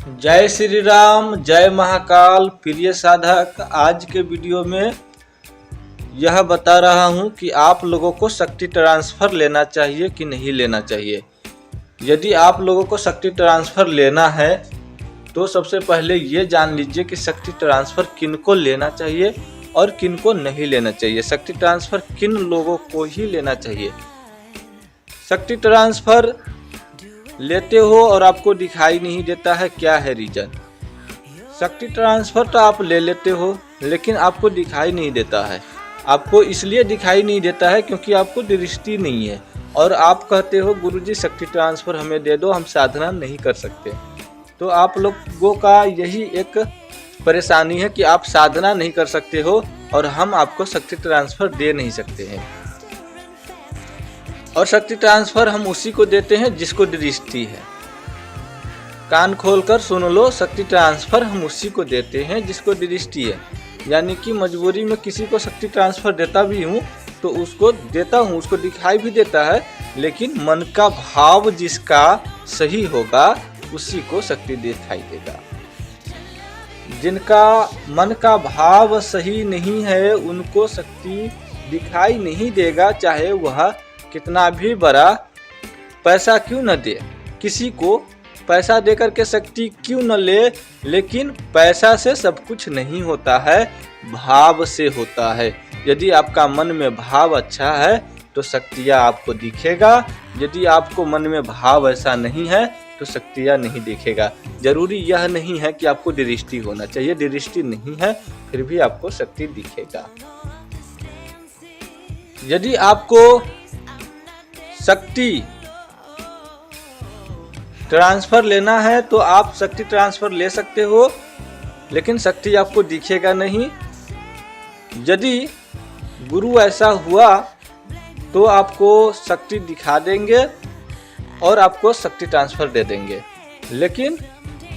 जय श्री राम, जय महाकाल। प्रिय साधक, आज के वीडियो में यह बता रहा हूं कि आप लोगों को शक्ति ट्रांसफ़र लेना चाहिए कि नहीं लेना चाहिए। यदि आप लोगों को शक्ति ट्रांसफ़र लेना है तो सबसे पहले ये जान लीजिए कि शक्ति ट्रांसफ़र किनको लेना चाहिए और किनको नहीं लेना चाहिए। शक्ति ट्रांसफ़र किन लोगों को ही लेना चाहिए। शक्ति ट्रांसफ़र लेते हो और आपको दिखाई नहीं देता है, क्या है रीज़न? शक्ति ट्रांसफ़र तो आप ले लेते हो लेकिन आपको दिखाई नहीं देता है। आपको इसलिए दिखाई नहीं देता है क्योंकि आपको दृष्टि नहीं है और आप कहते हो गुरुजी शक्ति ट्रांसफ़र हमें दे दो, हम साधना नहीं कर सकते। तो आप लोगों का यही एक परेशानी है कि आप साधना नहीं कर सकते हो और हम आपको शक्ति ट्रांसफ़र दे नहीं सकते हैं। और शक्ति ट्रांसफ़र हम उसी को देते हैं जिसको दृष्टि है। कान खोलकर सुन लो, शक्ति ट्रांसफ़र हम उसी को देते हैं जिसको दृष्टि है। यानी कि मजबूरी में किसी को शक्ति ट्रांसफ़र देता भी हूँ तो उसको देता हूँ, उसको दिखाई भी देता है, लेकिन मन का भाव जिसका सही होगा उसी को शक्ति दिखाई देगा। जिनका मन का भाव सही नहीं है उनको शक्ति दिखाई नहीं देगा, चाहे वह कितना भी बड़ा पैसा क्यों न दे। किसी को पैसा देकर के शक्ति क्यों न ले, लेकिन पैसा से सब कुछ नहीं होता है, भाव से होता है। यदि आपका मन में भाव अच्छा है तो शक्तियाँ आपको दिखेगा। यदि आपको मन में भाव ऐसा नहीं है तो शक्तियाँ नहीं दिखेगा। जरूरी यह नहीं है कि आपको दृष्टि होना चाहिए, दृष्टि नहीं है फिर भी आपको शक्ति दिखेगा। यदि आपको शक्ति ट्रांसफ़र लेना है तो आप शक्ति ट्रांसफ़र ले सकते हो, लेकिन शक्ति आपको दिखेगा नहीं। यदि गुरु ऐसा हुआ तो आपको शक्ति दिखा देंगे और आपको शक्ति ट्रांसफ़र दे देंगे। लेकिन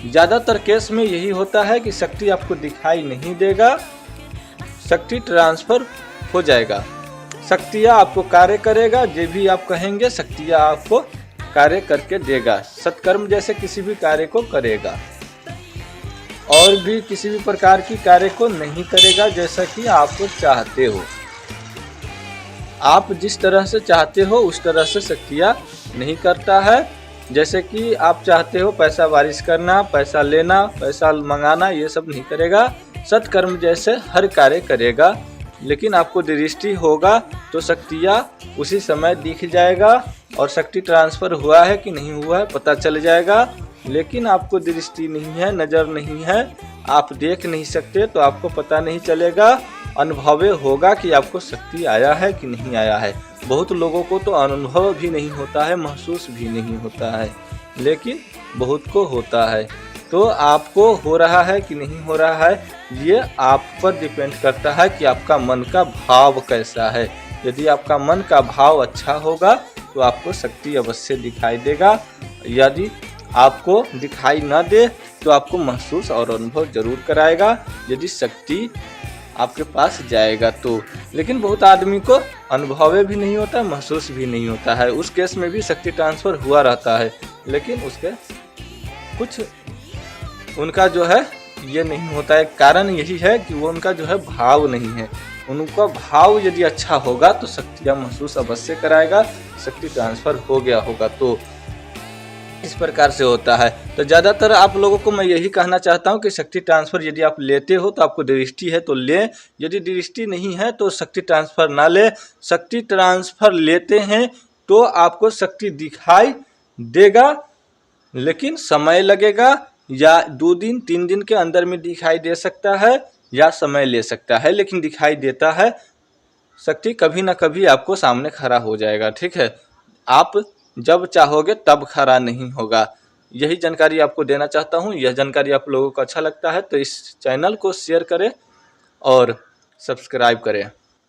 ज़्यादातर केस में यही होता है कि शक्ति आपको दिखाई नहीं देगा, शक्ति ट्रांसफ़र हो जाएगा। शक्तियाँ आपको कार्य करेगा, जो भी आप कहेंगे शक्तियाँ आपको कार्य करके देगा। सत्कर्म जैसे किसी भी कार्य को करेगा और भी किसी भी प्रकार की कार्य को नहीं करेगा जैसा कि आप चाहते हो। आप जिस तरह से चाहते हो उस तरह से शक्तियाँ नहीं करता है। जैसे कि आप चाहते हो पैसा बारिश करना, पैसा लेना, पैसा मंगाना, ये सब नहीं करेगा। सत्कर्म जैसे हर कार्य करेगा, लेकिन आपको दृष्टि होगा तो शक्तियाँ उसी समय दिख जाएगा और शक्ति ट्रांसफ़र हुआ है कि नहीं हुआ है पता चल जाएगा। लेकिन आपको दृष्टि नहीं है, नज़र नहीं है, आप देख नहीं सकते तो आपको पता नहीं चलेगा। अनुभव होगा कि आपको शक्ति आया है कि नहीं आया है। बहुत लोगों को तो अनुभव भी नहीं होता है, महसूस भी नहीं होता है, लेकिन बहुत को होता है। तो आपको हो रहा है कि नहीं हो रहा है, ये आप पर डिपेंड करता है कि आपका मन का भाव कैसा है। यदि आपका मन का भाव अच्छा होगा तो आपको शक्ति अवश्य दिखाई देगा। यदि आपको दिखाई न दे तो आपको महसूस और अनुभव जरूर कराएगा, यदि शक्ति आपके पास जाएगा तो। लेकिन बहुत आदमी को अनुभव भी नहीं होता, महसूस भी नहीं होता है। उस केस में भी शक्ति ट्रांसफ़र हुआ रहता है, लेकिन उसके कुछ उनका जो है ये नहीं होता है। कारण यही है कि वो उनका जो है भाव नहीं है। उनका भाव यदि अच्छा होगा तो शक्तियाँ महसूस अवश्य कराएगा, शक्ति ट्रांसफ़र हो गया होगा। तो इस प्रकार से होता है। तो ज़्यादातर आप लोगों को मैं यही कहना चाहता हूँ कि शक्ति ट्रांसफ़र यदि आप लेते हो तो आपको दृष्टि है तो लें, यदि दृष्टि नहीं है तो शक्ति ट्रांसफ़र ना लें। शक्ति ट्रांसफ़र लेते हैं तो आपको शक्ति दिखाई देगा, लेकिन समय लगेगा, या 2 दिन 3 दिन के अंदर में दिखाई दे सकता है या समय ले सकता है, लेकिन दिखाई देता है। शक्ति कभी ना कभी आपको सामने खड़ा हो जाएगा, ठीक है। आप जब चाहोगे तब खड़ा नहीं होगा। यही जानकारी आपको देना चाहता हूँ। यह जानकारी आप लोगों को अच्छा लगता है तो इस चैनल को शेयर करें और सब्सक्राइब करें।